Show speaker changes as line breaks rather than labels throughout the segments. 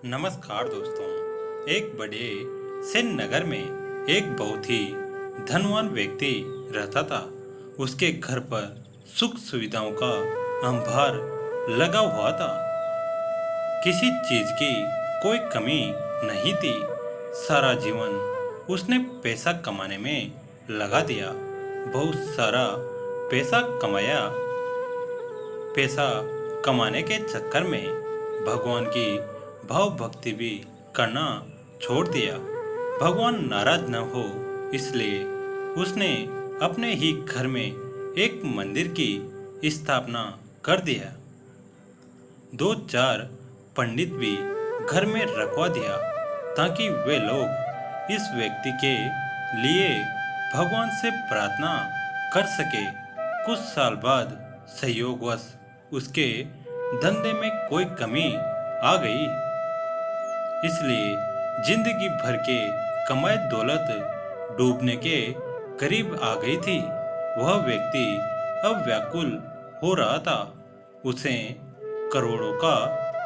नमस्कार दोस्तों। एक बड़े से नगर में एक बहुत ही धनवान व्यक्ति रहता था। उसके घर पर सुख सुविधाओं का अंबार लगा हुआ था। किसी चीज की कोई कमी नहीं थी। सारा जीवन उसने पैसा कमाने में लगा दिया। बहुत सारा पैसा कमाया। पैसा कमाने के चक्कर में भगवान की भाव भक्ति भी करना छोड़ दिया। भगवान नाराज न हो इसलिए उसने अपने ही घर में एक मंदिर की स्थापना कर दिया। दो चार पंडित भी घर में रखवा दिया ताकि वे लोग इस व्यक्ति के लिए भगवान से प्रार्थना कर सके। कुछ साल बाद संयोगवश उसके धंधे में कोई कमी आ गई, इसलिए जिंदगी भर के कमाई दौलत डूबने के करीब आ गई थी। वह व्यक्ति अब व्याकुल हो रहा था। उसे करोड़ों का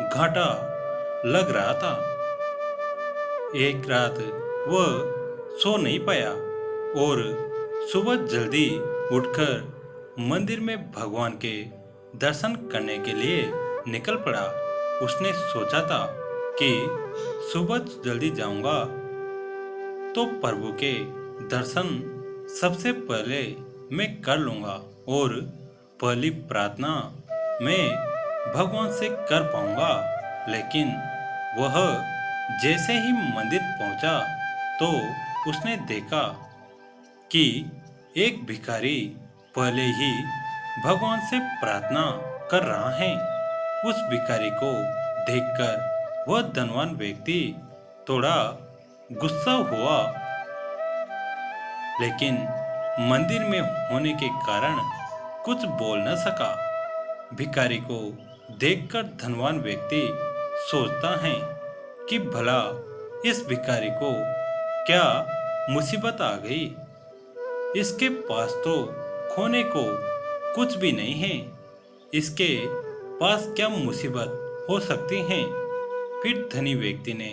घाटा लग रहा था। एक रात वह सो नहीं पाया और सुबह जल्दी उठकर मंदिर में भगवान के दर्शन करने के लिए निकल पड़ा। उसने सोचा था कि सुबह जल्दी जाऊंगा तो प्रभु के दर्शन सबसे पहले मैं कर लूंगा और पहली प्रार्थना मैं भगवान से कर पाऊंगा। लेकिन वह जैसे ही मंदिर पहुंचा तो उसने देखा कि एक भिखारी पहले ही भगवान से प्रार्थना कर रहा है। उस भिखारी को देखकर वह धनवान व्यक्ति थोड़ा गुस्सा हुआ, लेकिन मंदिर में होने के कारण कुछ बोल न सका। भिखारी को देखकर धनवान व्यक्ति सोचता है कि भला इस भिखारी को क्या मुसीबत आ गई। इसके पास तो खोने को कुछ भी नहीं है। इसके पास क्या मुसीबत हो सकती है। फिर धनी व्यक्ति ने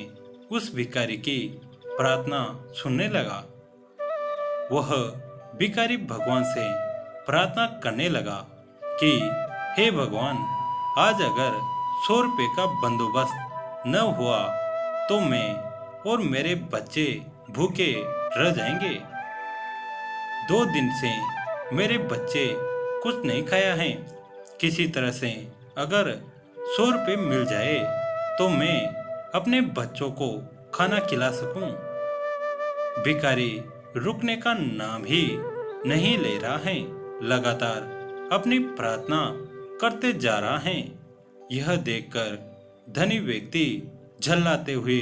उस भिखारी की प्रार्थना सुनने लगा। वह भिखारी भगवान से प्रार्थना करने लगा कि हे भगवान, आज अगर 100 रुपये का बंदोबस्त न हुआ तो मैं और मेरे बच्चे भूखे रह जाएंगे। 2 दिन से मेरे बच्चे कुछ नहीं खाया है। किसी तरह से अगर 100 रुपये मिल जाए तो मैं अपने बच्चों को खाना खिला सकूं। भिखारी रुकने का नाम ही नहीं ले रहा है। लगातार अपनी प्रार्थना करते जा रहा है। यह देखकर धनी व्यक्ति झल्लाते हुए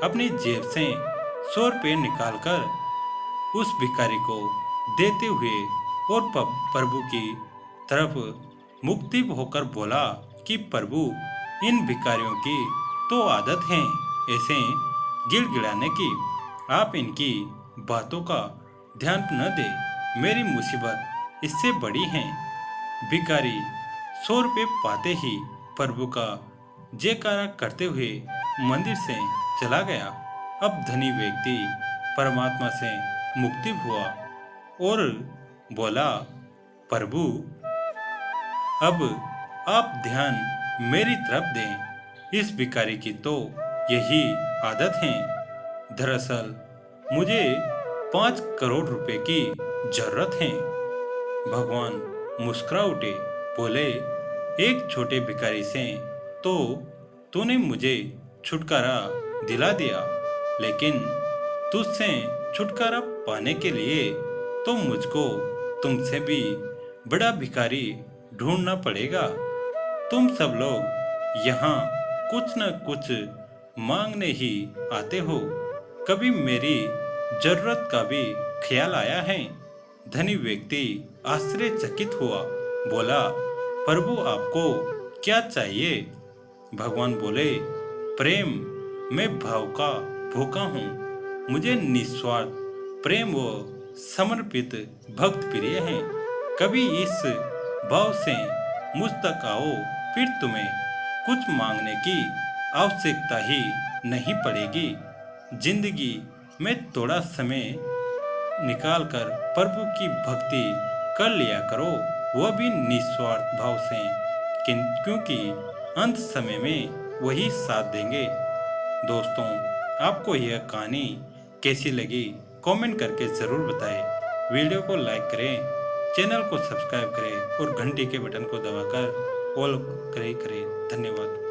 अपनी जेब से 100 रुपये निकालकर उस भिखारी को देते हुए और प्रभु की तरफ मुक्ति होकर बोला कि प्रभु, इन भिखारियों की तो आदत है ऐसे गिड़गिड़ाने की। आप इनकी बातों का ध्यान न दे। मेरी मुसीबत इससे बड़ी है। भिखारी 100 रुपये पाते ही प्रभु का जयकारा करते हुए मंदिर से चला गया। अब धनी व्यक्ति परमात्मा से मुक्ति हुआ और बोला, प्रभु, अब आप ध्यान मेरी तरफ दें। इस भिखारी की तो यही आदत है। दरअसल मुझे 5 करोड़ रुपए की जरूरत है। भगवान मुस्कुरा उठे, बोले, एक छोटे भिखारी से तो तूने मुझे छुटकारा दिला दिया, लेकिन तुझसे छुटकारा पाने के लिए तो मुझको तुमसे भी बड़ा भिखारी ढूंढना पड़ेगा। तुम सब लोग यहाँ कुछ न कुछ मांगने ही आते हो। कभी मेरी जरूरत का भी ख्याल आया है? धनी व्यक्ति आश्चर्यचकित हुआ, बोला, प्रभु, आपको क्या चाहिए? भगवान बोले, प्रेम, मैं भाव का भूखा हूँ। मुझे निस्वार्थ प्रेम व समर्पित भक्त प्रिय है। कभी इस भाव से मुझ तक आओ, फिर तुम्हें कुछ मांगने की आवश्यकता ही नहीं पड़ेगी। जिंदगी में थोड़ा समय निकालकर प्रभु की भक्ति कर लिया करो, वह भी निस्वार्थ भाव से, क्योंकि अंत समय में वही साथ देंगे। दोस्तों, आपको यह कहानी कैसी लगी कमेंट करके ज़रूर बताएं। वीडियो को लाइक करें, चैनल को सब्सक्राइब करें और घंटी के बटन को दबाकर ऑल करें। धन्यवाद।